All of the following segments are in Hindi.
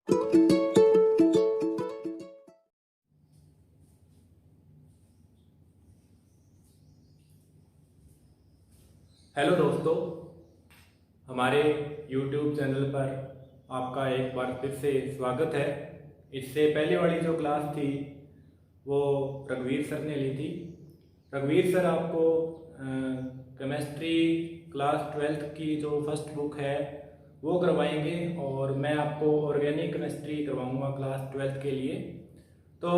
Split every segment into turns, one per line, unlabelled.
हेलो दोस्तों, हमारे YouTube चैनल पर आपका एक बार फिर से स्वागत है। इससे पहले वाली जो क्लास थी वो रघुवीर सर ने ली थी। रघुवीर सर आपको केमिस्ट्री क्लास 12th की जो फर्स्ट बुक है वो करवाएंगे और मैं आपको ऑर्गेनिक केमिस्ट्री करवाऊंगा क्लास 12th के लिए। तो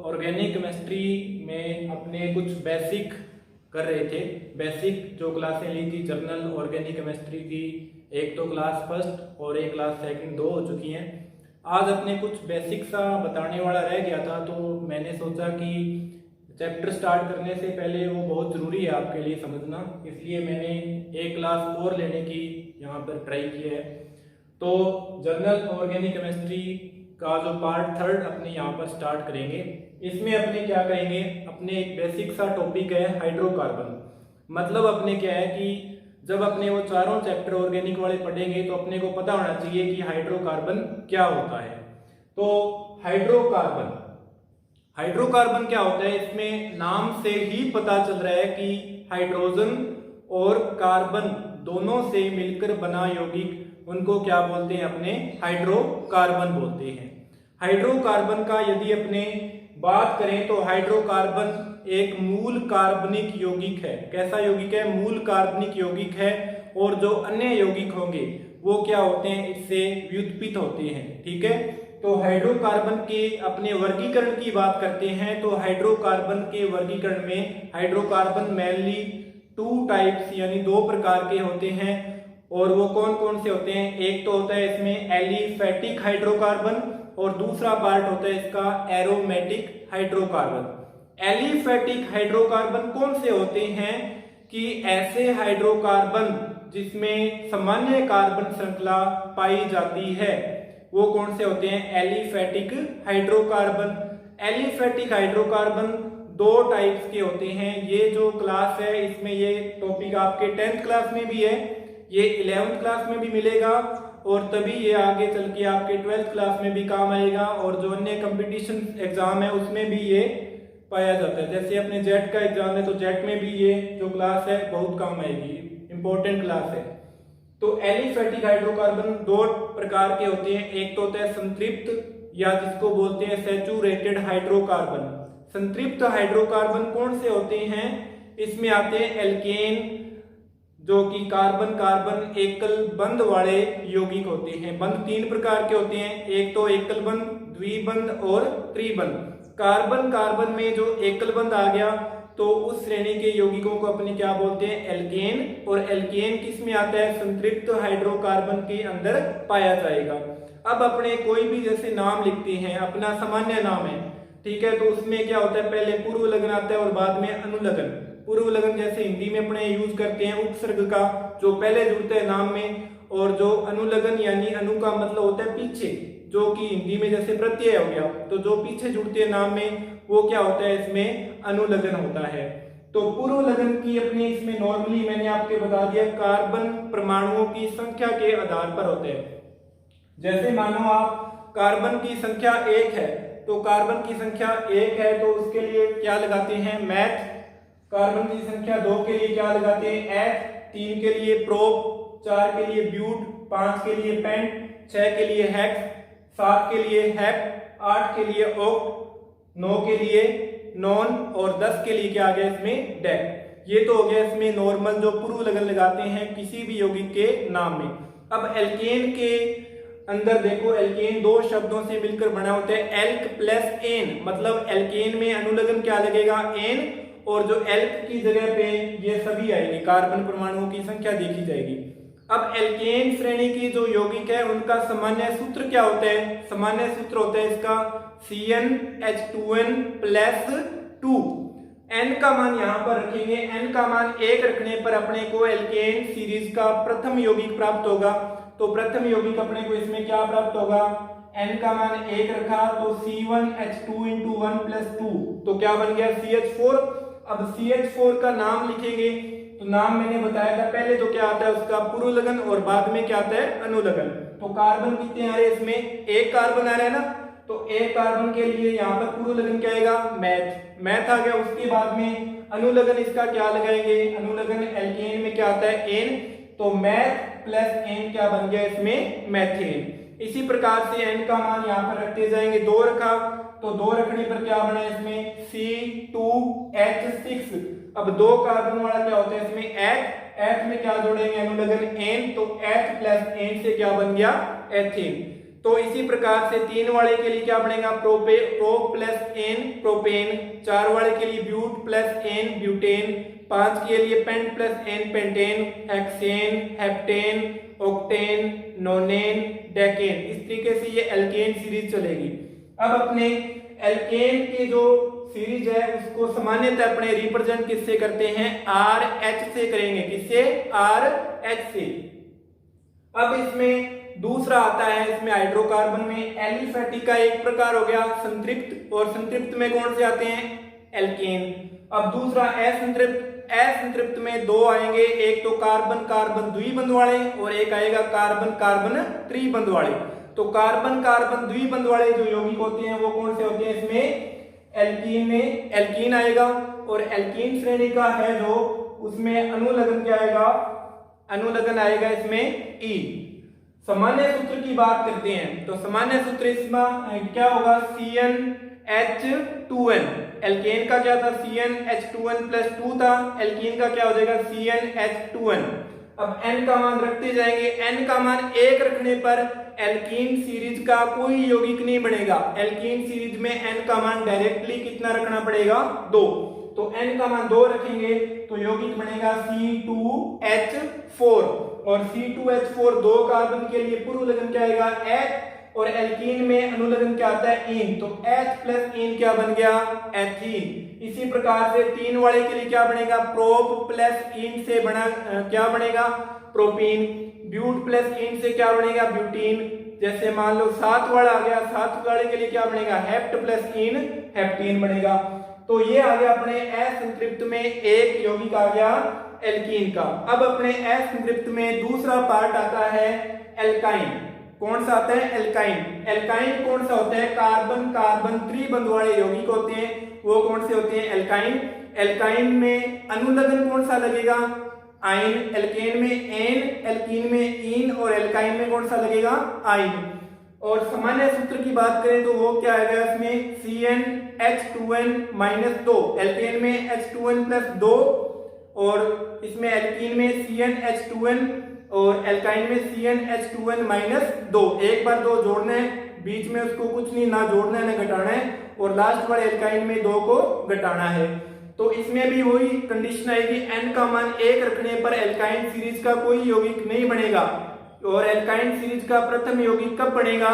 ऑर्गेनिक केमिस्ट्री में अपने कुछ बेसिक कर रहे थे। बेसिक जो क्लासें ली थी जर्नल ऑर्गेनिक केमिस्ट्री की, एक तो क्लास फर्स्ट और एक क्लास सेकंड, 2 हो चुकी हैं। आज अपने कुछ बेसिक सा बताने वाला रह गया था, तो मैंने सोचा कि चैप्टर स्टार्ट करने से पहले वो बहुत ज़रूरी है आपके लिए समझना, इसलिए मैंने एक क्लास और लेने की यहाँ पर ट्राई की है। तो जर्नल ऑर्गेनिक केमिस्ट्री का जो पार्ट 3 अपने यहाँ पर स्टार्ट करेंगे। इसमें अपने क्या करेंगे, अपने एक बेसिक सा टॉपिक है हाइड्रोकार्बन। मतलब अपने क्या है कि जब अपने वो चारों चैप्टर ऑर्गेनिक वाले पढ़ेंगे तो अपने को पता होना चाहिए कि हाइड्रोकार्बन क्या होता है। तो हाइड्रोकार्बन हाइड्रोकार्बन क्या होता है, इसमें नाम से ही पता चल रहा है कि हाइड्रोजन और कार्बन दोनों से मिलकर बना यौगिक, उनको क्या बोलते हैं, अपने हाइड्रोकार्बन बोलते हैं। हाइड्रोकार्बन का यदि अपने बात करें तो हाइड्रोकार्बन एक मूल कार्बनिक यौगिक है। कैसा यौगिक है? मूल कार्बनिक यौगिक है। और जो अन्य यौगिक होंगे वो क्या होते हैं, इससे व्युत्पन्न होते हैं। ठीक है, तो हाइड्रोकार्बन के अपने वर्गीकरण की बात करते हैं तो हाइड्रोकार्बन के वर्गीकरण में हाइड्रोकार्बन मेनली 2 टाइप्स यानी 2 प्रकार के होते हैं। और वो कौन कौन से होते हैं? एक तो होता है इसमें एलिफेटिक हाइड्रोकार्बन और दूसरा पार्ट होता है इसका एरोमेटिक हाइड्रोकार्बन। एलिफेटिक हाइड्रोकार्बन कौन से होते हैं कि ऐसे हाइड्रोकार्बन जिसमें सामान्य कार्बन श्रृंखला पाई जाती है, वो कौन से होते हैं? Aliphatic hydrocarbon. Aliphatic hydrocarbon 2 types के होते हैं। ये जो क्लास है इसमें ये टॉपिक आपके 10th क्लास में भी है, ये 11th क्लास में भी मिलेगा और तभी ये आगे चल के आपके 12th क्लास में भी काम आएगा और जो अन्य कंपटीशन एग्जाम है उसमें भी ये पाया जाता है। जैसे अपने जेट का एग्जाम है तो जेट में भी ये जो क्लास है बहुत काम आएगी, इंपॉर्टेंट क्लास है। तो एलिफेटिक हाइड्रोकार्बन 2 प्रकार के होते हैं। एक तो होता है संतृप्त या जिसको बोलते हैं सैचुरेटेड हाइड्रोकार्बन। संतृप्त हाइड्रोकार्बन कौन से होते हैं? इसमें आते हैं एल्केन, जो कि कार्बन कार्बन एकल बंध वाले यौगिक होते हैं। बंध 3 प्रकार के होते हैं, एक तो एकल बंध, द्विबंध और त्रिबंध। कार्बन कार्बन में जो एकल बंध आ गया तो उस श्रेणी के यौगिकों को अपने क्या बोलते हैं? एल्केन। और एल्केन किस में आता है? संतृप्त हाइड्रोकार्बन के अंदर पाया जाएगा। अब अपने कोई भी जैसे नाम लिखते हैं, अपना सामान्य नाम है, ठीक है, तो उसमें क्या होता है, पहले पूर्व लगन आता है और बाद में अनुलगन। पूर्व लगन जैसे हिंदी में अपने यूज करते हैं उपसर्ग का, जो पहले जुड़ते हैं नाम में, और जो अनुलगन यानी अनु का मतलब होता है पीछे, जो कि हिंदी में जैसे प्रत्यय हो गया, तो जो पीछे जुड़ते हैं नाम में वो क्या होता है, इसमें अनुलगन होता है। तो पूर्व लगन की अपने इसमें नॉर्मली मैंने आपके बता दिया कार्बन परमाणुओं की संख्या के आधार पर होते हैं। जैसे मानो आप कार्बन की संख्या 1 है तो कार्बन की संख्या 1 है तो उसके लिए क्या लगाते हैं? मैथ। कार्बन की संख्या 2 के लिए क्या लगाते हैं? एथ। 3 के लिए प्रोप, 4 के लिए ब्यूट, 5 के लिए पेंट, 6 के लिए हेक्स, 7 के लिए हेप, 8 के लिए ऑक्ट, 9 के लिए नॉन और 10 के लिए क्या आ गया इसमें? डेक। ये तो हो गया इसमें नॉर्मल जो पूर्व लगन लगाते हैं किसी भी यौगिक के नाम में। अब एल्केन के अंदर देखो, एल्केन 2 शब्दों से मिलकर बना होता है, एल्क प्लस एन। मतलब एल्केन में अनुलगन क्या लगेगा? एन, और जो एल्क की जगह पे ये सभी आएंगे, कार्बन परमाणुओं की संख्या देखी जाएगी। अब एल्केन श्रेणी की जो यौगिक है उनका सामान्य सूत्र क्या होता है? सामान्य सूत्र होता है इसका CnH2n प्लस 2। n का मान यहां पर रखेंगे, n का मान 1 रखने पर अपने को एल्केन सीरीज का प्रथम यौगिक प्राप्त होगा। तो प्रथम यौगिक अपने को इसमें क्या प्राप्त होगा? n का मान 1 रखा तो C1H2 × 1 + 2, तो क्या बन गया? CH4। अब CH4 का नाम लिखेंगे तो नाम मैंने बताया था पहले, जो क्या आता है उसका पूर्व लगन और बाद में क्या आता है? अनुलगन। तो कार्बन कितने आ रहे हैं इसमें, एक कार्बन आ रहा है ना, तो एक कार्बन के लिए यहाँ पर पूर्व लगन क्या आएगा, मैथ आ गया। उसके बाद में अनुलगन इसका क्या लगाएंगे, अनुलगन एल्केन में क्या आता है, एन, तो मैथ प्लस एन क्या बन गया इसमें, मैथेन। इसी प्रकार से एन का मान यहाँ पर रखते जाएंगे, 2 रखा तो 2 रखने पर क्या बना इसमें C2H6। अब 2 कार्बन वाला क्या होता है इसमें एच में क्या जोड़ेंगे अनुलगन एन, तो H प्लस एन से क्या बन गया, एथेन। तो इसी प्रकार से 3 वाले के लिए क्या बनेगा, प्रो प्लस एन प्रोपेन, 4 वाले के लिए ब्यूट प्लस एन ब्यूटेन, 5 के लिए pent plus ane pentane, hexane heptane octane nonane decane. इस तरीके से ये एल्केन सीरीज चलेगी। अब अपने एल्केन की जो सीरीज है उसको सामान्यतः अपने रिप्रेजेंट किससे करते हैं, RH से करेंगे, किससे, RH से। अब इसमें दूसरा आता है, इसमें हाइड्रोकार्बन में एलिफेटिक का एक प्रकार हो गया संतृप्त, और संतृप्त में कौन से आते हैं, एल्केन। अब दूसरा असंतृप्त में 2 आएंगे, एक तो कार्बन कार्बन द्विबंध वाले और एक आएगा कार्बन कार्बन त्रिबंध वाले। तो कार्बन कार्बन द्विबंध वाले जो यौगिक होते हैं वो कौन से होते हैं, इसमें एल्कीन में एल्कीन आएगा, और एल्कीन श्रेणी का है जो उसमें अनुलगन क्या आएगा, अनुलगन आएगा इसमें ई। सामान्य सूत्र की बात करते हैं तो सामान्य सूत्र इसमें क्या होगा, CnH2n। एल्केन का क्या था, CnH2n प्लस 2 था, एल्कीन का क्या हो जाएगा CnH2n। अब n का मान रखते जाएंगे, n का मान 1 रखने पर एल्कीन सीरीज का कोई यौगिक नहीं बनेगा। एल्कीन सीरीज में n का मान डायरेक्टली कितना रखना पड़ेगा, 2। तो n का मान 2 रखेंगे तो यौगिक बनेगा C2H4, और C2H4 2 कार्बन के लिए पूर्व लगन क्या आएगा, H, और एल्कीन में अनुलगन क्या आता है, इन, तो H प्लस इन क्या बन गया, एथीन। इसी प्रकार से 3 वाले के लिए क्या बनेगा, प्रोप प्लस इन से बना क्या बनेगा, प्रोपीन। ब्यूट प्लस इन से क्या बनेगा, ब्यूटीन। जैसे मान लो 7 वाला आ गया, 7 वाले के लिए क्या बनेगा, हेप्ट प्लस इन हेप्टीन बनेगा। तो ये आ गया अपने असंतृप्त में एक यौगिक आ गया एल्कीन का। अब अपने असंतृप्त में दूसरा पार्ट आता है एल्काइन। कौन सा आता है, एल्काइन। एल्काइन कौन सा होता है, कार्बन कार्बन त्रिबंध वाले यौगिक होते हैं, वो कौन से होते हैं, एल्काइन। एल्काइन में अनुलगन कौन सा लगेगा, आइन। एल्केन में एन, एल्कीन में इन, और एल्काइन में कौन सा लगेगा, आइन। और सामान्य सूत्र की बात करें तो वो क्या आएगा इसमें, CnH2n माइनस 2। एल्केन में H2n प्लस 2, और इसमें एल्कीन में CnH2n, और एल्काइन में CnH2n माइनस 2। एक बार 2 जोड़ना है, बीच में उसको कुछ नहीं, ना जोड़ना है ना घटाना है, और लास्ट वाले एल्काइन में 2 को घटाना है। तो इसमें भी वही कंडीशन आएगी, n का मान 1 रखने पर एल्काइन सीरीज का कोई यौगिक नहीं बनेगा। और एल्काइन सीरीज का प्रथम यौगिक कब बनेगा,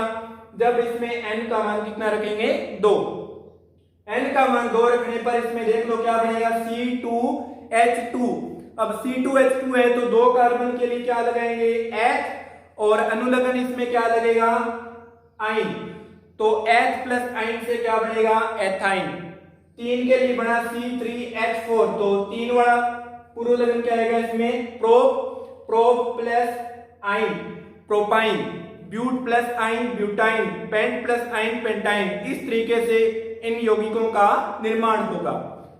जब इसमें n का मान कितना रखेंगे, 2। n का मान 2 रखने पर इसमें देख लो क्या बनेगा, C2H2। अब C2H2 है तो 2 कार्बन के लिए क्या लगाएंगे, H, और अनुलगन इसमें क्या लगेगा, आइन। तो H प्लस आइन से क्या बनेगा, एथाइन। 3 के लिए बना C3H4, तो 3 वाला पूर्व लगन क्या आएगा इसमें, prop plus yne propyne, but plus yne butyne, pent plus yne pentyne. इस तरीके से इन यौगिकों का निर्माण होगा।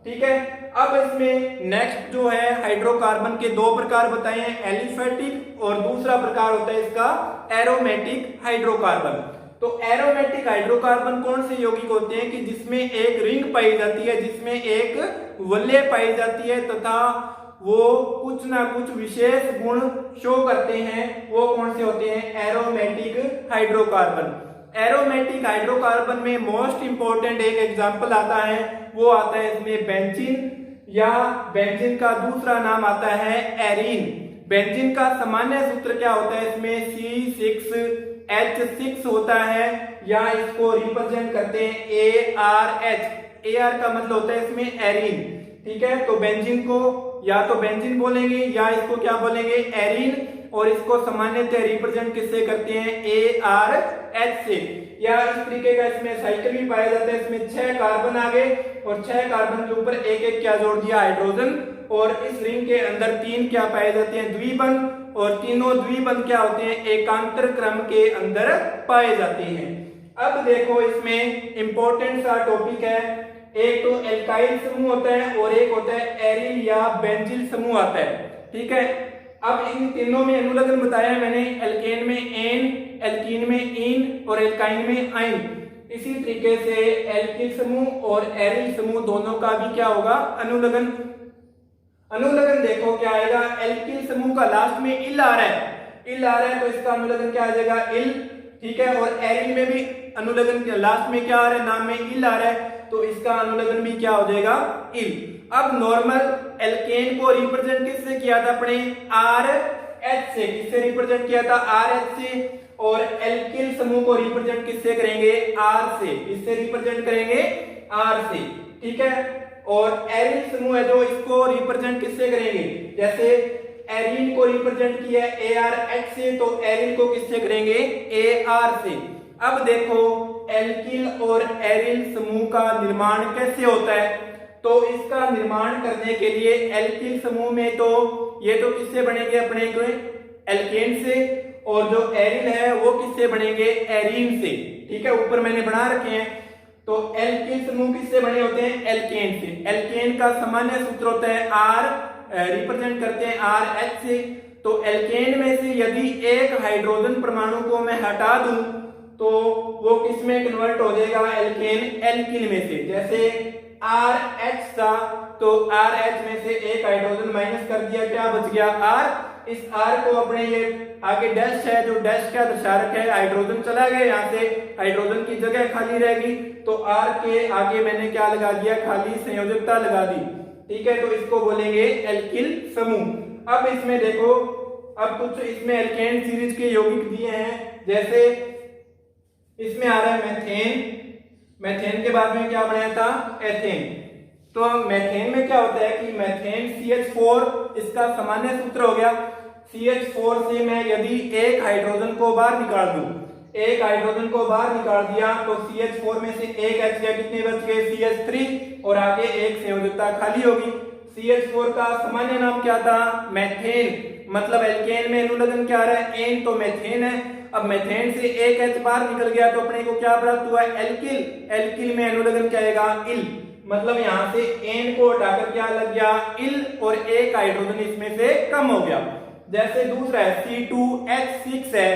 ठीक है। अब इसमें नेक्स्ट जो है हाइड्रोकार्बन के 2 प्रकार बताए हैं, एलिफेटिक और दूसरा प्रकार होता है इसका एरोमेटिक हाइड्रोकार्बन। तो एरोमेटिक हाइड्रोकार्बन कौन से यौगिक होते हैं कि जिसमें एक रिंग पाई जाती है, जिसमें एक वलय पाई जाती है तथा वो कुछ ना कुछ विशेष गुण शो करते हैं, वो कौन से होते हैं, एरोमेटिक हाइड्रोकार्बन। एरोमेटिक हाइड्रोकार्बन में मोस्ट इंपोर्टेंट एक एग्जांपल आता है, वो आता है इसमें बेंजीन, या बेंजीन का दूसरा नाम आता है एरीन। बेंजीन का सामान्य सूत्र क्या होता है, इसमें C6H6 होता है, या इसको रिप्रेजेंट करते हैं ARH। AR का मतलब होता है इसमें एरीन। ठीक है। तो बेंजीन को या तो बेंजीन बोलेंगे या इसको क्या बोलेंगे, एरीन, और इसको सामान्यतः रिप्रेजेंट किससे करते हैं, ARH से। या इस तरीके का इसमें साइकिल भी पाया जाता है, इसमें 6 कार्बन आ गए और 6 कार्बन के ऊपर एक एक क्या जोड़ दिया, हाइड्रोजन, और इस रिंग के अंदर 3 क्या पाए जाते हैं, द्विबंध, और तीनों द्विबंध क्या होते हैं, एकांतर क्रम के अंदर पाए जाते हैं। अब देखो इसमें इंपॉर्टेंट सा टॉपिक है, एक तो एल्काइल समूह होता है और एक होता है एरिल या बेंजिल समूह आता है, ठीक है। अब इन तीनों में अनुलग्न बताया है मैंने, एल्केन में एन, एल्कीन में इन और एल्काइन में आइन। इसी तरीके से एल्किल समूह और एरिल समूह दोनों का भी क्या होगा, अनुलग्न। अनुलग्न देखो क्या आएगा, एल्किल समूह का लास्ट में इल आ रहा है, इल आ रहा है तो इसका अनुलग्न क्या आ जाएगा, इल, ठीक है। और एरिल में भी अनुलग्न लास्ट में क्या आ रहा है, नाम में इल आ रहा है तो इसका अनुलग्न भी क्या हो जाएगा, इल। अब नॉर्मल एल्केन को रिप्रेजेंट किससे किया था अपने, आर एच से, किससे रिप्रेजेंट किया था, आर एच से। और एल्किल समूह को रिप्रेजेंट किससे करेंगे, आर से, किससे रिप्रेजेंट करेंगे, आर से, ठीक है। और एरिल समूह है जो, इसको रिप्रेजेंट किससे करेंगे, जैसे एरिन को रिप्रेजेंट किया है ए आर एच से, तो एरिल को किससे करेंगे, ए आर से। अब देखो एल्किल और एरिल समूह का निर्माण कैसे होता है, तो इसका निर्माण करने के लिए एल्किल समूह में तो ये तो किससे बनेंगे, अपने एल्केन से, और जो एरिल है वो किससे बनेंगे, एरीन से, ठीक है। ऊपर मैंने बना रखे हैं, तो एल्किल समूह किससे बने होते हैं, एल्केन से। एल्केन का सामान्य सूत्र होता है आर, रिप्रेजेंट करते हैं आर एच से। तो एल्केन में से यदि एक हाइड्रोजन परमाणु को मैं हटा दूं तो वो किस में कन्वर्ट हो जाएगा, एल्केन एल्किल में से। जैसे आर एच था तो आर एच में से एक हाइड्रोजन माइनस कर दिया, क्या बच गया, आर। इस आर को अपने ये आगे डैश है, जो डैश का दर्शारक है, हाइड्रोजन चला गया यहाँ से, हाइड्रोजन की जगह खाली रहेगी, तो आर के आगे मैंने क्या लगा दिया, खाली संयोजकता लगा दी, ठीक है। तो इसको बोलेंगे एल्किल समूह। अब इसमें देखो, अब कुछ इसमें एल्केन सीरीज के यौगिक दिए हैं, जैसे इसमें आ रहा है मेथेन, मेथेन के बाद में क्या बनाया था, एथेन। तो मेथेन में क्या होता है कि मेथेन CH4, इसका सामान्य सूत्र हो गया, CH4 से मैं यदि एक हाइड्रोजन को बाहर निकाल दूं, एक हाइड्रोजन को बाहर निकाल दिया तो CH4 में से एक H गया, कितने बच गए, CH3, और आगे एक संयोजकता खाली होगी। CH4 का सामान्य नाम क्या था, मेथेन, मतलब एल्केन में अनुलग्न क्या आ रहा है, एन, तो मेथेन है। अब मेथेन से एक H बाहर निकल गया तो अपने को क्या प्राप्त हुआ, एल्किल, एल्किल में अनुलग्न क्या आएगा, इल, मतलब यहां से एन को हटाकर क्या लग गया, इल, और एक हाइड्रोजन इसमें से कम हो गया। जैसे दूसरा है C2H6 है,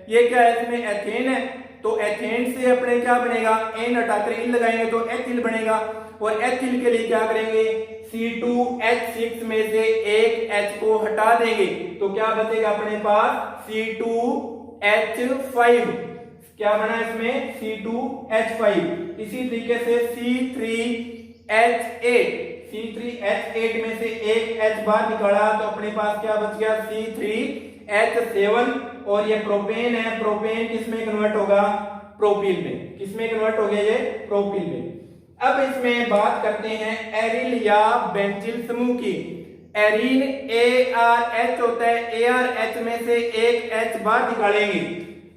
ये क्या है, इसमें एथेन है, तो एथेन से अपने क्या बनेगा, एन हटाकर इल लगाएंगे तो एथिल बनेगा, और एथिल के लिए क्या करेंगे, C2H6 में से एक H को हटा देंगे तो क्या बचेगा अपने पास, C2H5, क्या बना इसमें, C2H5। इसी तरीके से C3H8, C3H8 में से एक H बाहर निकाला तो अपने पास क्या बच गया, C3H7, और ये प्रोपेन है, प्रोपेन किसमें कन्वर्ट होगा, प्रोपिल में, किसमें कन्वर्ट हो गया ये, प्रोपिल में। अब इसमें बात करते हैं एरिल या बेंजिल समूह की। एरीन ARH होता है, ARH में से एक H बाहर निकालेंगे,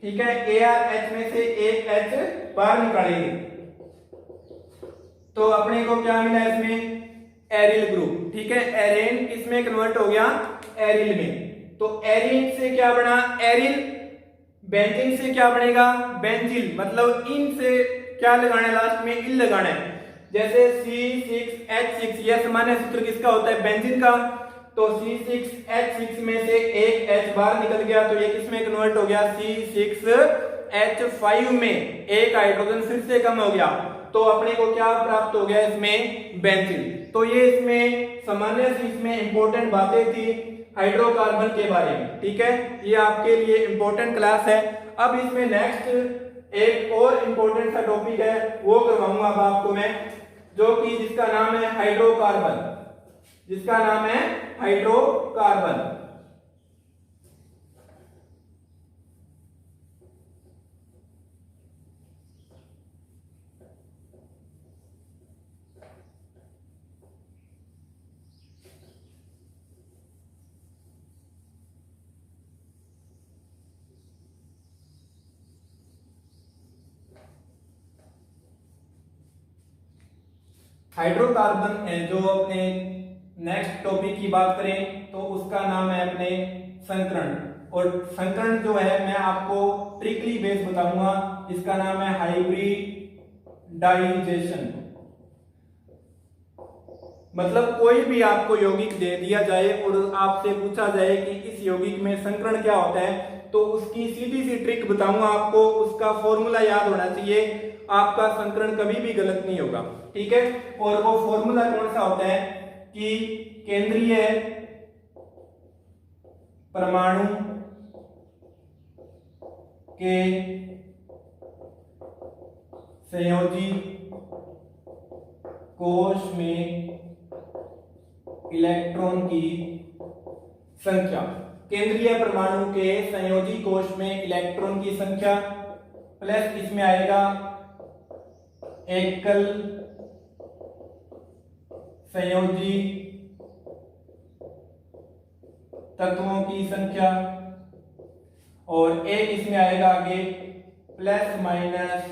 ठीक है, ARH में से एक H बाहर निकालेंगे तो अपने को क्या मिला इसमें, एरिल ग्रुप, ठीक है। एरेन किसमें कन्वर्ट हो गया, एरिल में, तो एरीन से क्या बना, एरिल, बेंजीन से क्या बनेगा, बेंजिल, मतलब इन से क्या लगाना है, लास्ट में इल लगाना है। जैसे C6H6, यह सामान्य सूत्र किसका होता है, बेंजीन का, तो C6H6 में से एक H बाहर निकल गया तो ये किसमें कन्वर्ट हो गया, C6H5 में एक हाइड्रोजन फिर से कम हो गया तो अपने को क्या प्राप्त हो गया, इसमें बेंजीन। तो ये इसमें सामान्य सी इसमें इंपॉर्टेंट बातें थी हाइड्रोकार्बन के बारे में, ठीक है, ये आपके लिए इंपॉर्टेंट क्लास है। अब इसमें नेक्स्ट एक और इंपॉर्टेंट सा टॉपिक है, वो करवाऊंगा अब आपको मैं, जो कि जिसका नाम है हाइड्रोकार्बन, जिसका नाम है हाइड्रोकार्बन। हाइड्रोकार्बन जो अपने नेक्स्ट टॉपिक की बात करें तो उसका नाम है अपने संकरण। और संकरण जो है मैं आपको ट्रिकली बेस बताऊंगा, इसका नाम है हाइब्रिडाइजेशन। मतलब कोई भी आपको यौगिक दे दिया जाए और आपसे पूछा जाए कि इस यौगिक में संकरण क्या होता है, तो उसकी सीधी सी ट्रिक बताऊंगा आपको, उसका फॉर्मूला याद होना चाहिए, आपका संकरण कभी भी गलत नहीं होगा, ठीक है। और वो फॉर्मूला कौन सा होता है कि केंद्रीय परमाणु के संयोजी कोश में इलेक्ट्रॉन की संख्या, केंद्रीय परमाणु के संयोजी कोश में इलेक्ट्रॉन की संख्या प्लस इसमें आएगा एकल संयोजी तत्वों की संख्या, और एक इसमें आएगा आगे प्लस माइनस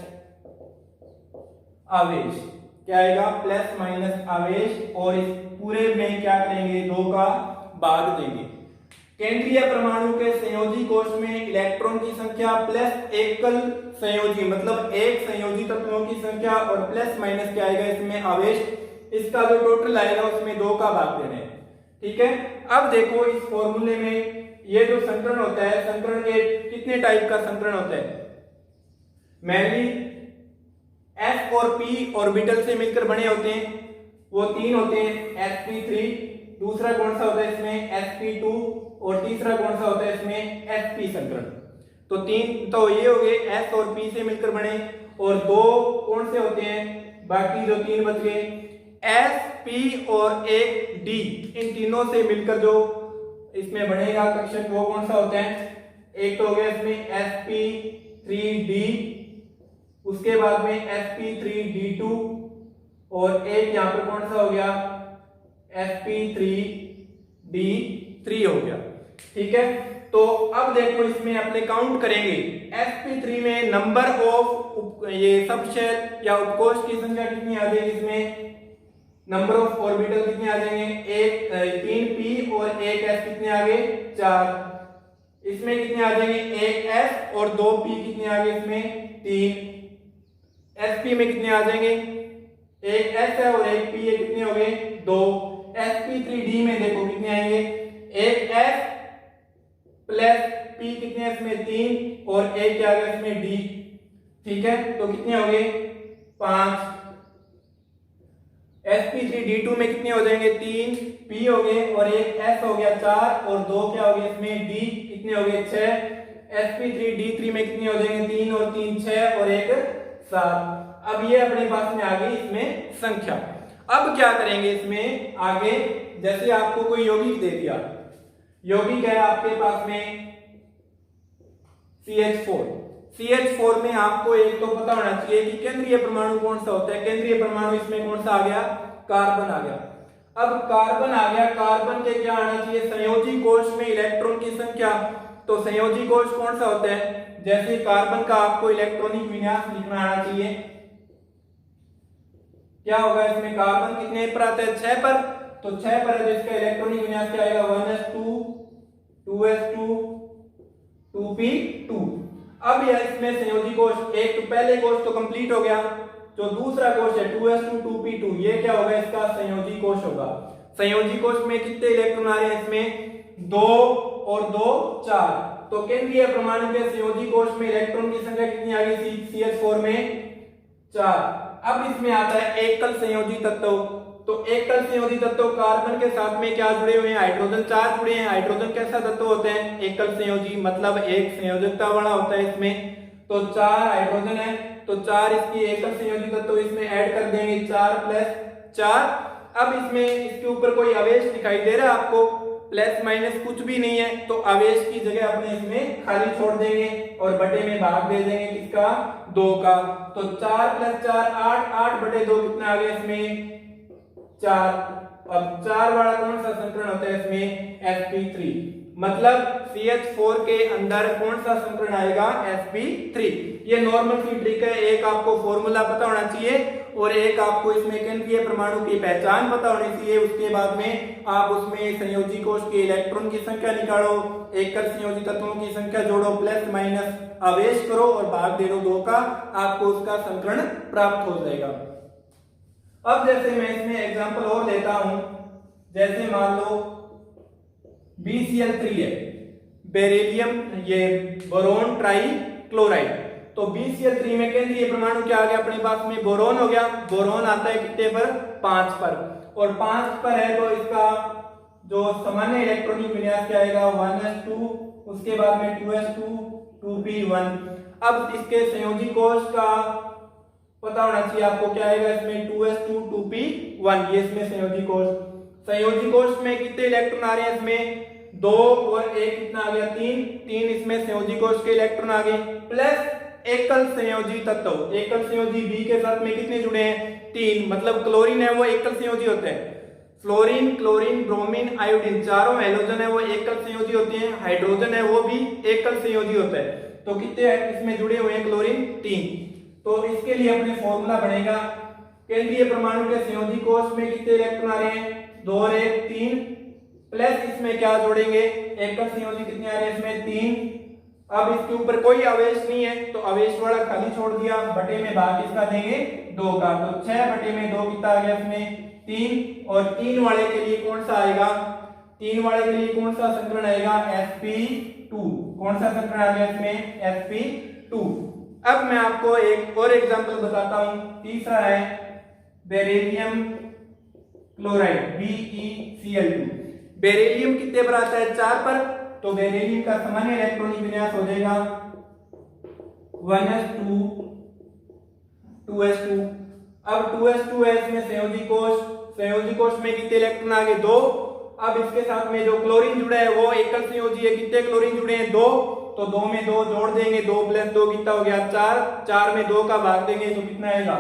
आवेश। क्या आएगा? प्लस माइनस आवेश। और इस पूरे में क्या करेंगे? 2 का भाग देंगे। केंद्रीय परमाणु के संयोजी कोश में इलेक्ट्रॉन की संख्या प्लस एकल संयोजी मतलब एक संयोजी तत्वों की संख्या, और प्लस माइनस क्या आएगा इसमें? आवेश। इसका जो टोटल आएगा उसमें 2 का भाग देना है, ठीक है। अब देखो इस फॉर्मूले में ये जो संकरण होता है, संकरण के कितने टाइप का संकरण होता है? मेनली s और p ऑर्बिटल से मिलकर बने होते हैं, वो 3 होते हैं, sp3, दूसरा कौन सा होता है इसमें? sp2, और तीसरा कौन सा होता है इसमें? sp संकरण। तो 3 तो ये हो गए s और p से मिलकर बने, और 2 कौन से होते हैं? बाकी जो 3 बच गए s, p और एक d, इन तीनों से मिलकर जो इसमें बनेगा कक्षक वो कौन सा होता है? एक तो हो गया इसमें sp3d, उसके बाद में sp3d2, और एक यहां पर कौन सा हो गया? sp3d3 हो गया, ठीक है। तो अब देखो इसमें अपने काउंट करेंगे। sp3 में नंबर ऑफ ये सबशेल या उपकोष की संख्या कितनी आ जाएगी? इसमें नंबर ऑफ ऑर्बिटल कितने आ जाएंगे? 3p और 1s कितने आ गए? 4। इसमें कितने आ जाएंगे? 1s और 2p कितने आ गए? इसमें 3। sp में कितने आ जाएंगे? 1s है और 1p है, कितने हो गए? 2। sp3d में देखो कितने आएंगे? 1s प्लस p कितने हैं इसमें? 3, और 1 क्या आ गया इसमें? d, ठीक है। तो कितने हो गए? 5। sp3d2 में कितने हो जाएंगे? 3 p हो गए, और 1 s हो गया 4, और 2 क्या हो गया इसमें? d, कितने हो गए? 6। sp3d3 में कितने हो जाएंगे? 3 और 3 6, और 1 7। अब ये अपने पास में आ गई इसमें संख्या। अब क्या करेंगे इसमें आगे? जैसे आपको कोई यौगिक दे दिया, यौगिक है आपके पास में CH4 में आपको एक तो पता होना चाहिए कि केंद्रीय परमाणु कौन सा होता है। केंद्रीय परमाणु इसमें कौन सा आ गया? कार्बन आ गया। अब कार्बन आ गया, कार्बन के क्या आना चाहिए? संयोजी कोश में इलेक्ट्रॉन की संख्या। तो संयोजी कोश कौन सा होता है? जैसे कार्बन का आपको इलेक्ट्रॉनिक विन्यास लिखना आना चाहिए। क्या होगा इसमें? कार्बन कितने पर आता है? 6 पर। तो 6 पर है तो इसका इलेक्ट्रॉनिक विन्यास क्या आएगा? 1s2 2s2 2p2। अब यह इसमें संयोजी कोश, एक तो पहले कोश तो कंप्लीट हो गया, जो दूसरा कोश है 2s2 2p2, ये क्या होगा? इसका संयोजी कोश होगा। संयोजी कोश में कितने इलेक्ट्रॉन आ रहे हैं इसमें? 2 और 2 4। तो केंद्रीय परमाणु के संयोजी कोश में इलेक्ट्रॉन की संख्या कितनी आ गई? CH4 में 4। अब इसमें आता है एकल संयोजी तत्व। तो एकल संयोजी तत्व कार्बन के साथ में क्या जुड़े हुए हैं? हाइड्रोजन 4 जुड़े हैं। हाइड्रोजन कैसा तत्व होता है? एकल संयोजी, मतलब एक संयोजकता वाला होता है इसमें। तो 4 हाइड्रोजन है, तो 4 इसकी एकल संयोजी तत्व इसमें ऐड कर देंगे, 4 + 4। अब इसमें इसके ऊपर कोई आवेश दिखाई दे रहा है आपको? प्लस माइनस कुछ भी नहीं है, तो आवेश की जगह अपने इसमें खाली छोड़ देंगे और बटे में भाग दे देंगे किसका? 2 का। तो 4 + 4 8, 8/2 कितना आ गया इसमें? 4। अब 4 वाला कौन सा संकरण होता है इसमें? sp3, मतलब CH4 के अंदर कौन सा संकरण आएगा, sp3। ये नॉर्मल सी ट्रिक है, एक आपको फॉर्मूला पता होना चाहिए और एक आपको इसमें केंद्रीय परमाणु की पहचान पता होनी चाहिए। उसके बाद में आप उसमें संयोजी कोश के इलेक्ट्रॉन की संख्या निकालो, एकल संयोजी तत्वों की संख्या जोड़ो, प्लस माइनस आवेश करो और भाग दे दो 2 का, आपको उसका संकरण प्राप्त हो जाएगा। अब जैसे मैं इसमें एग्जांपल और लेता हूं, जैसे मान लो BCl3 है, बेरिलियम, ये बोरोन ट्राई क्लोराइड। तो BCl3 में केंद्रीय परमाणु क्या आ गया अपने पास में, बोरोन हो गया। बोरोन आता है कितने पर, 5 पर, और 5 पर है तो इसका जो सामान्य इलेक्ट्रॉनिक विन्यास क्या आएगा, 1s2, उसके बाद में 2s2 2p1। अब इसके संयोजी कोश का पता होना चाहिए आपको, क्या आएगा इसमें, 2s2 2p1, ये इसमें संयोजी कोश। संयोजी कोश में कितने इलेक्ट्रॉन आ रहे हैं, इसमें 2 और 1 कितना आ गया, 3 इसमें संयोजी कोश के इलेक्ट्रॉन आ गए, प्लस एकल संयोजी तत्व, एकल संयोजी B के साथ में कितने जुड़े हैं, 3, मतलब क्लोरीन है वो एकल संयोजी होते हैं। फ्लोरीन, क्लोरीन, ब्रोमीन, आयोडीन, चारों हैलोजन है वो एकल संयोजी होते हैं। हाइड्रोजन है वो भी एकल संयोजी होता है। तो कितने इसमें जुड़े हुए हैं क्लोरीन, 3। तो इसके लिए अपने फॉर्मूला बनेगा, केंद्रीय परमाणु के संयोजी कोश में कितने इलेक्ट्रॉन आ रहे हैं, 2 और 1 3, प्लस इसमें क्या जोड़ेंगे, एकल संयोजी कितने आ रहे हैं इसमें, 3। अब इसके ऊपर कोई आवेश नहीं है तो आवेश वाला खाली छोड़ दिया, बटे में भाग इसका देंगे 2 का, तो 6 बटे में 2 कितना आ गया इसमें, 3। और 3 वाले के लिए कौन सा आएगा, 3 वाले के लिए कौन सा संकरण आएगा, sp2। कौन सा संकरण आ गया इसमें, sp2। अब मैं आपको एक और एग्जांपल बताता हूं, तीसरा है बेरिलियम क्लोराइड BeCl2। बेरिलियम कितने पर आता है, 4 पर, तो बेरिलियम का सामान्य इलेक्ट्रॉनिक विन्यास हो जाएगा 1s2 2s2। अब 2s2 है इसमें संयोजी कोश, संयोजी कोश में कितने इलेक्ट्रॉन आ गए, 2। अब इसके साथ में जो क्लोरीन जुड़ा है वो एकल संयोजी है, कितने क्लोरीन जुड़े हैं, 2। तो 2 में 2 जोड़ देंगे, 2 प्लस 2 कितना हो गया, 4। 4 में 2 का भाग देंगे तो कितना आएगा,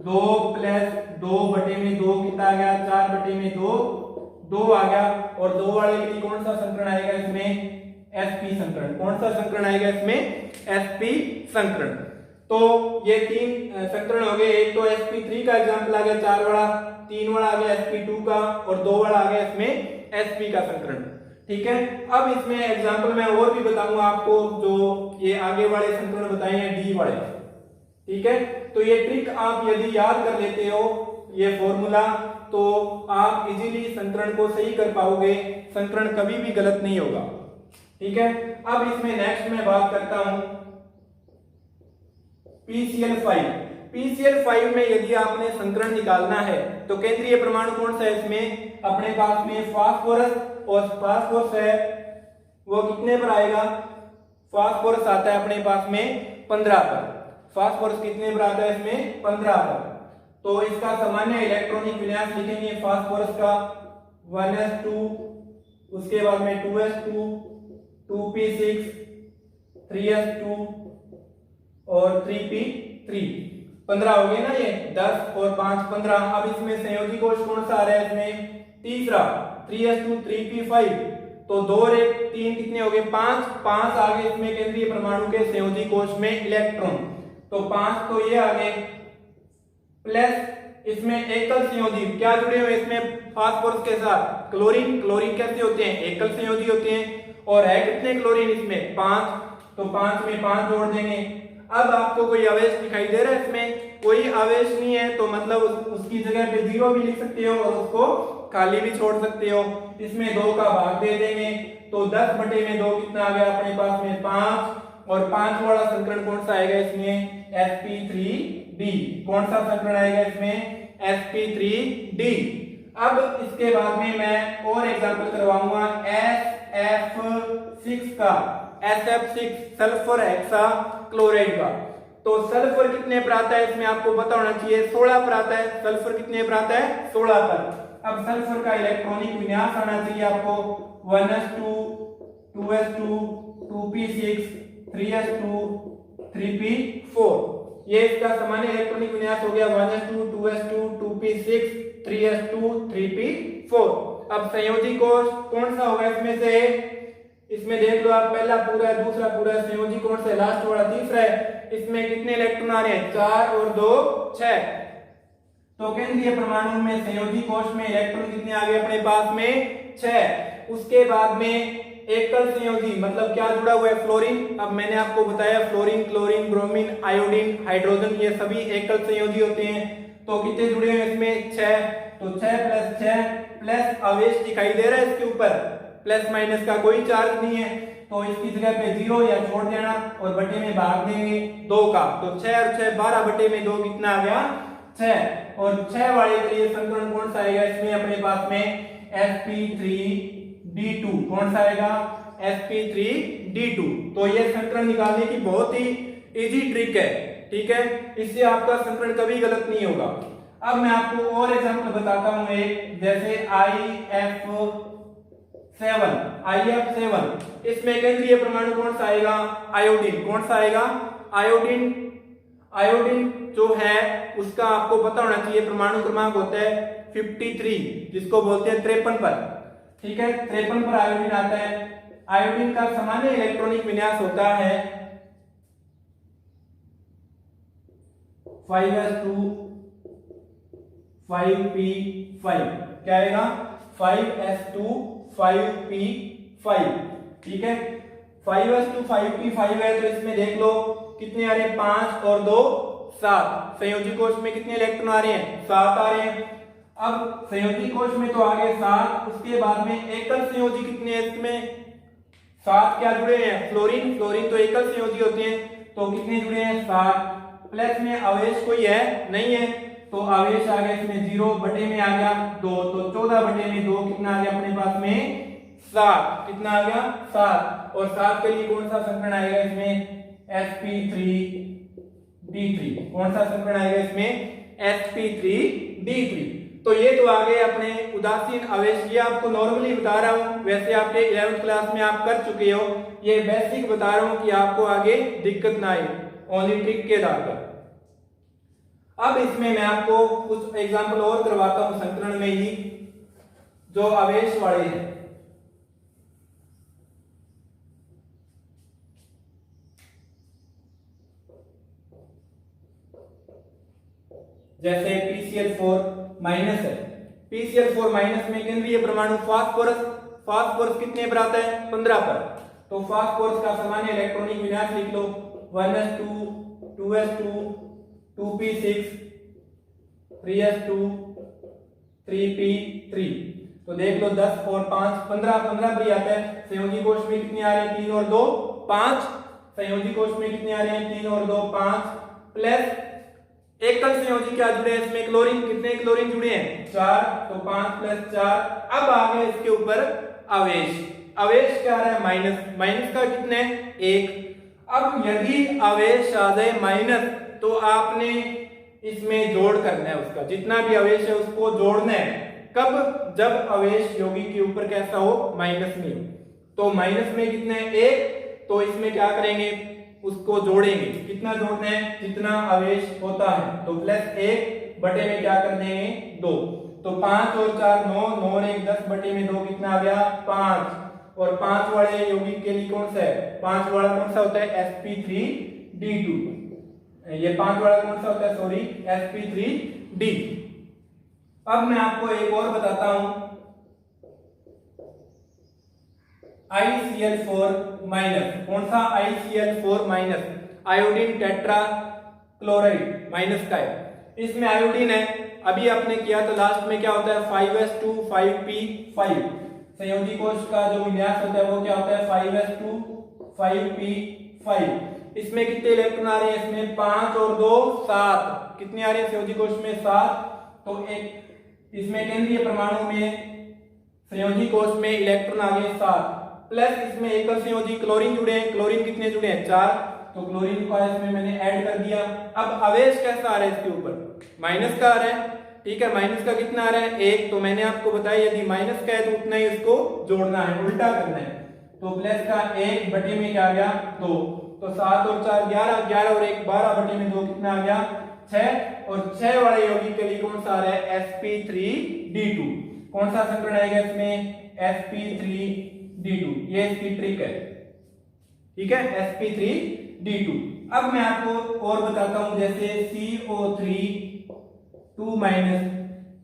2 प्लस 2 बटे में 2 कितना आ गया, 4 बटे में 2 आ गया। और 2 वाले के लिए कौन सा संकरण आएगा इसमें, sp संकरण। कौन सा संकरण आएगा इसमें, sp संकरण। तो ये 3 संकरण हो गए, एक तो sp3 का एग्जांपल आ गया 4 वाला, 3 वाला आ गया sp2 का, और 2 वाला आ गया इसमें sp का संकरण। ठीक है, अब इसमें एग्जांपल मैं और भी बताऊंगा आपको, जो ये आगे वाले संकरण बताए हैं D वाले। ठीक है, तो ये ट्रिक आप यदि याद कर लेते हो ये फॉर्मूला, तो आप इजीली संकरण को सही कर पाओगे, संकरण कभी भी गलत नहीं होगा। ठीक है, अब इसमें नेक्स्ट मैं बात करता हूं PCl5। PCl5 में यदि आपने संकरण निकालना है तो केंद्रीय परमाणु कौन सा है इसमें, अपने पास में फास्फोरस, और फास्फोरस है वो कितने पर आएगा, फास्फोरस आता है अपने पास में 15 पर। फास्फोरस कितने पर आता है इसमें, 15 पर। तो इसका सामान्य इलेक्ट्रॉनिक विन्यास लिखेंगे फास्फोरस का 1s2, उसके बाद में 2s2 2p6 3s2 और 3p3। 15 हो गए ना, ये 10 और 5 15। अब इसमें संयोजी कोश कौन सा आ रहा है इसमें, तीसरा 3s2 3p5। तो 2 और 1 3 कितने हो गए, 5 आ गए इसमें केंद्रीय परमाणु के संयोजी कोश में इलेक्ट्रॉन। तो 5 तो ये आ गए, प्लस इसमें एकल संयोजी क्या जुड़े हुए इसमें फास्फोरस के साथ, क्लोरीन। क्लोरीन कैसे होते हैं, एकल संयोजी होते हैं। और है कितने क्लोरीन इसमें, 5। तो 5 में 5 जोड़ देंगे। अब आपको कोई आवेश दिखाई दे रहा है इसमें, कोई आवेश नहीं है, तो मतलब उसकी जगह पे 0 भी लिख सकते हो और उसको खाली भी छोड़ सकते हो। इसमें 2 का भाग दे देंगे तो 10 बटे में 2 कितना आ गया अपने पास में 5। और 5 वाला संकरण कौन सा आएगा इसमें, sp3d। कौन सा संकरण आएगा इसमें, sp3d। अब इसके बाद में मैं और एग्जांपल करवाऊंगा SF6 का, SF6 सल्फर हेक्सा क्लोराइड का। तो सल्फर कितने पर आता है इसमें आपको पता होना चाहिए, 16 पर आता है। सल्फर कितने पर आता है, 16 पर। अब सल्फर का इलेक्ट्रॉनिक विन्यास आना चाहिए आपको 1s2 2s2 2p6 3s2 3p4। ये इसका सामान्य इलेक्ट्रॉनिक विन्यास हो गया 1s2 2s2 2p6 3s2 3p4। अब संयोजी कोष कौन सा होगा इसमें से? इसमें देख लो आप, पहला पूरा है, दूसरा पूरा है, संयोजी कौन सा है? लास्ट वाला तीसरा है। इसमें कितने इलेक्ट्रॉन आ रहे हैं? 4 और 2 6। तो केंद्रीय परमाणु में संयोजी कोष में इलेक्ट्रॉन कितने आ गए अपने पास में? 6। उसके बाद में एकल संयोजी मतलब क्या जुड़ा हुआ है? फ्लोरीन। अब मैंने आपको बताया fluorine, chlorine, bromine, iodine, hydrogen ये सभी एकल संयोजी होते हैं। तो कितने जुड़े हैं इसमें? 6। तो 6 + 6 प्लस आवेश दिखाई दे रहा है इसके ऊपर, प्लस माइनस का कोई चार्ज नहीं है, तो इसकी जगह पे 0 या छोड़ देना और बटे में भाग देंगे 2 का। तो 6 और 6 12 बटे में 2 कितना आ गया? 6। और 6 वाले के लिए संतुलन कौन सा आएगा इसमें अपने पास में? sp3d2। कौन सा आएगा? sp3d2। तो ये संतुलन निकालने की बहुत ही इजी ट्रिक है, ठीक है, इससे आपका संतुलन कभी गलत नहीं होगा। अब मैं आपको और एग्जांपल बताता हूं एक, जैसे IF7। इसमें केंद्रीय परमाणु कौन सा आएगा? आयोडीन। कौन सा आएगा? आयोडीन जो है उसका आपको पता होना चाहिए परमाणु क्रमांक होता है 53, जिसको बोलते हैं 53 पर, ठीक है, 53 पर आयोडीन आता है। आयोडीन का सामान्य इलेक्ट्रॉनिक विन्यास होता है 5s2 5p5। क्या आएगा? 5s2 5p5, ठीक है। 5s2 5p5 है, तो इसमें देख लो कितने आ रहे हैं? 5 और 2 7। संयोजी कोष में कितने इलेक्ट्रॉन आ रहे हैं? 7 आ रहे हैं। अब संयोजी कोष में तो आ गए 7, उसके बाद में एकल संयोजी कितने हैं इसमें? 7 क्या जुड़े हैं? फ्लोरीन। फ्लोरीन तो एकल संयोजी होते हैं, तो कितने जुड़े हैं? 7। प्लस में आवेश कोई है? नहीं है, तो आवेश आ गया इसमें 0, बटे में आ गया 2, तो 14 बटे में 2 कितना आ गया अपने पास में? 7। कितना आ गया? 7। और 7 के लिए कौन सा संतुलन आएगा इसमें? sp3d3। कौन सा संतुलन आएगा इसमें? sp3d3। तो ये तो आ गए अपने उदासीन आवेश। ये आपको नॉर्मली बता रहा हूं, वैसे आपके 11th क्लास में आप कर चुके हो। ये बेसिक बता रहा हूं कि आपको आगे दिक्कत ना आए, ओनली ट्रिक के आधार पर। अब इसमें मैं आपको कुछ एग्जांपल और करवाता हूं संतुलन में ही, जो आवेश वाले हैं। जैसे PCl4- है। PCl4- में केंद्रीय परमाणु फास्फोरस कितने पर आता है? 15 पर। तो फास्फोरस का सामान्य इलेक्ट्रॉनिक विन्यास लिख लो, 1s2 2s2 2p6 3s2 3p3। तो देख लो 10 और 5 15 15 पर आता है। संयोजी कोष में कितने आ रहे हैं? 3 और 2 5। संयोजी कोष में कितने आ रहे हैं? 3 और 2 5। प्लस एकल संयोजी क्या जुड़े हैं इसमें? क्लोरीन। कितने क्लोरीन जुड़े हैं? 4। तो 5 + 4। अब आ गए इसके ऊपर आवेश। आवेश क्या आ रहा है? माइनस। माइनस का कितने? 1। अब यदि आवेश आ जाए माइनस, तो आपने इसमें जोड़ करना है, उसका जितना भी आवेश है उसको जोड़ना है। कब? जब आवेश यौगिक के ऊपर कैसा हो? माइनस में हो। तो माइनस में कितने? 1। तो इसमें क्या करेंगे? उसको जोड़ेंगे। कितना जोड़ना है? जितना आवेश होता है। तो +1 बटे में क्या कर देंगे? 2। तो 5 और 4 9, 9 और 1 10 बटे में 2 कितना आ गया? 5। और 5 वाले यौगिक के लिए कौन सा है? 5 वाला कौन सा होता है? sp3d2। ये 5 वाला कौन सा होता है? Sorry, sp3d। अब मैं आपको एक और बताता हूं, ICl4-। कौन सा? ICl4-, iodine tetra chloride minus का है। इसमें आयोडीन है, अभी आपने किया तो लास्ट में क्या होता है? 5s2 5p5। संयोजी कोष का जो विन्यास होता है वो क्या होता है? 5s2 5p5। इसमें कितने इलेक्ट्रॉन आ रहे हैं? इसमें 5 और 2 7। कितने आ रहे हैं संयोजी कोष में? 7। तो एक इसमें केंद्रीय परमाणु में संयोजी कोष में इलेक्ट्रॉन आ गए 7। प्लस इसमें एकल संयोजी क्लोरीन जुड़े हैं। क्लोरीन कितने जुड़े हैं? 4। तो क्लोरीन को इसमें मैंने ऐड कर दिया। अब आवेश कैसा आ रहा है इसके ऊपर? माइनस का आ रहा है, ठीक है। माइनस का कितना आ रहा है? 1। तो मैंने आपको बताया यदि माइनस का है तो उतना ही इसको जोड़ना है, उल्टा करना है। तो प्लस का 1 बटे में क्या आ गया? 2। तो 7 और 4 11, 11 और 1 12 बटे में 2 कितना आ गया? 6। और 6 वाले यौगिक के लिए कौन सा आ रहा है? sp3d2। कौन सा संकरण आएगा इसमें? sp3d2, ये इसकी ट्रिक है, ठीक है, sp3d2। अब मैं आपको और बताता हूं, जैसे CO3 2 माइनस,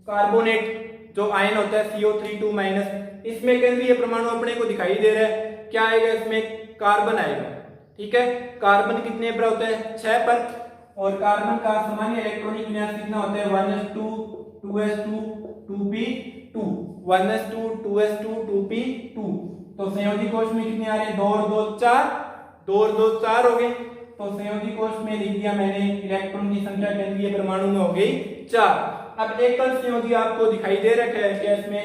कार्बोनेट जो आयन होता है CO3 2 माइनस, इसमें केंद्रीय परमाणु अपने को दिखाई दे रहा है, क्या आएगा इसमें? कार्बन आएगा, ठीक है। कार्बन कितने पर होता है? 6 पर, और कार्बन का सामान्य इलेक्ट्रॉनिक विन्यास कितना होता है? 1s2 2s2 2p2, 1s2 2s2 2p2। तो संयोजी कोश में कितने आ रहे हैं? 2 और 2 4, 2 और 2 4 हो गए। तो संयोजी कोश में लिख दिया मैंने, इलेक्ट्रॉन की संख्या केंद्रीय परमाणु में हो गई 4। अब एकल संयोजी आपको दिखाई दे रखा है क्या? इसमें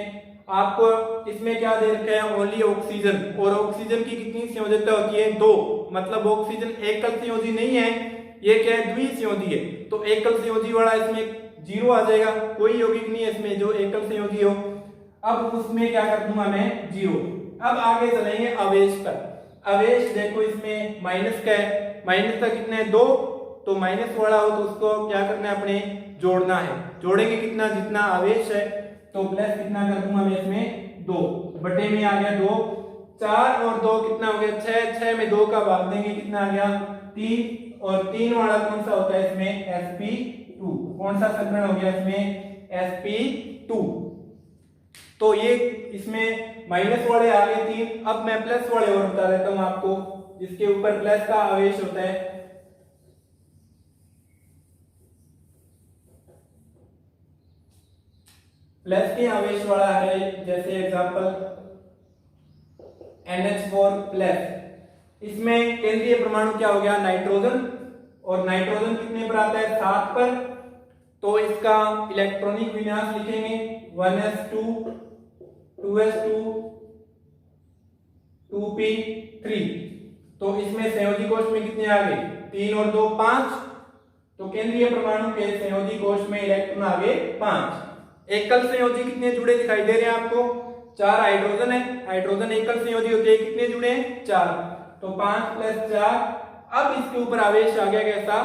आपको इसमें क्या दे रखा है? ओनली ऑक्सीजन, और ऑक्सीजन की कितनी संयोजकता होती है? 2, मतलब ऑक्सीजन एकल संयोजी नहीं है, ये क्या है? द्विसंयोजी है। तो एकल संयोजी वाला इसमें 0 आ जाएगा, कोई यौगिक नहीं है इसमें जो एकल संयोजी हो। अब उसमें क्या कर दूंगा मैं? 0। अब आगे चलेंगे आवेश पर। आवेश देखो इसमें माइनस का है, माइनस का कितना है? 2, तो माइनस वाला हो तो उसको क्या करना है? अपने जोड़ना है। जोड़ेंगे कितना? जितना आवेश है, तो प्लस कितना कर दूंगा मैं इसमें? 2 बटे में आ गया 2, 4 और 2 कितना हो गया? 6, 6 में 2 का भाग देंगे, कितना आ गया? 3, और 3 वाला कौन सा होता है इसमें? sp2। कौन सा संकरण हो गया इसमें? sp2। तो ये इसमें माइनस वाले आ गए 3। अब मैं प्लस वाले और बता देता हूं आपको, जिसके ऊपर प्लस का आवेश होता है। प्लस के आवेश वाला है, जैसे एग्जांपल NH4 प्लस, इसमें केंद्रीय परमाणु क्या हो गया? नाइट्रोजन, और नाइट्रोजन कितने पर आता है? 7 पर। तो इसका इलेक्ट्रॉनिक विन्यास लिखेंगे 1s2 2s2 2p3। तो इसमें संयोजी कोश में कितने आ गए? 3 और 2 5। तो केंद्रीय परमाणु के संयोजी कोश में इलेक्ट्रॉन आ गए 5। एकल संयोजी कितने जुड़े दिखाई दे रहे हैं आपको? 4 हाइड्रोजन है, हाइड्रोजन एकल संयोजी होते हैं, कितने जुड़े हैं? 4। तो 5 + 4। अब इसके ऊपर आवेश आ गया कैसा?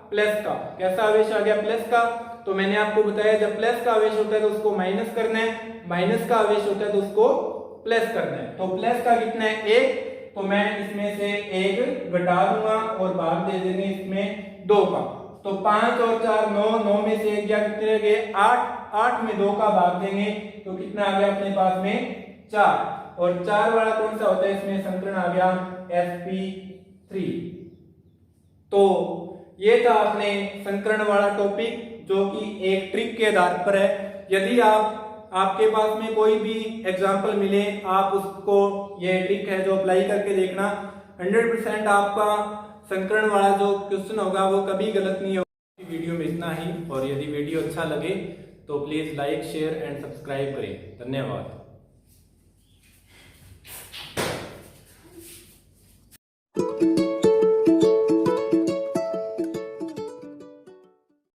प्लस का। कैसा आवेश आ गया? प्लस का। तो मैंने आपको बताया जब प्लस का आवेश होता है तो उसको माइनस करना है, माइनस का आवेश होता है तो उसको प्लस करना है। तो प्लस का कितना है? 1, तो मैं इसमें से 1 घटा दूंगा और भाग दे देंगे इसमें 2 का। तो 5 और 4 9, 9 में से 1 गया, कितने रह गए? 8, 8 में 2 का भाग देंगे तो कितना आ गया अपने पास में? 4। और 4 वाला कौन सा होता है इसमें? संकरण आ गया sp3। तो ये था अपने संकरण वाला टॉपिक, जो कि एक ट्रिक के आधार पर है। यदि आपके पास में कोई भी एग्जाम्पल मिले, आप उसको, ये ट्रिक है जो अप्लाई करके देखना, 100% आपका संकरण वाला जो क्वेश्चन होगा वो कभी गलत नहीं होगा। वीडियो में इतना ही, और यदि वीडियो अच्छा लगे तो please like share and subscribe करें। धन्यवाद।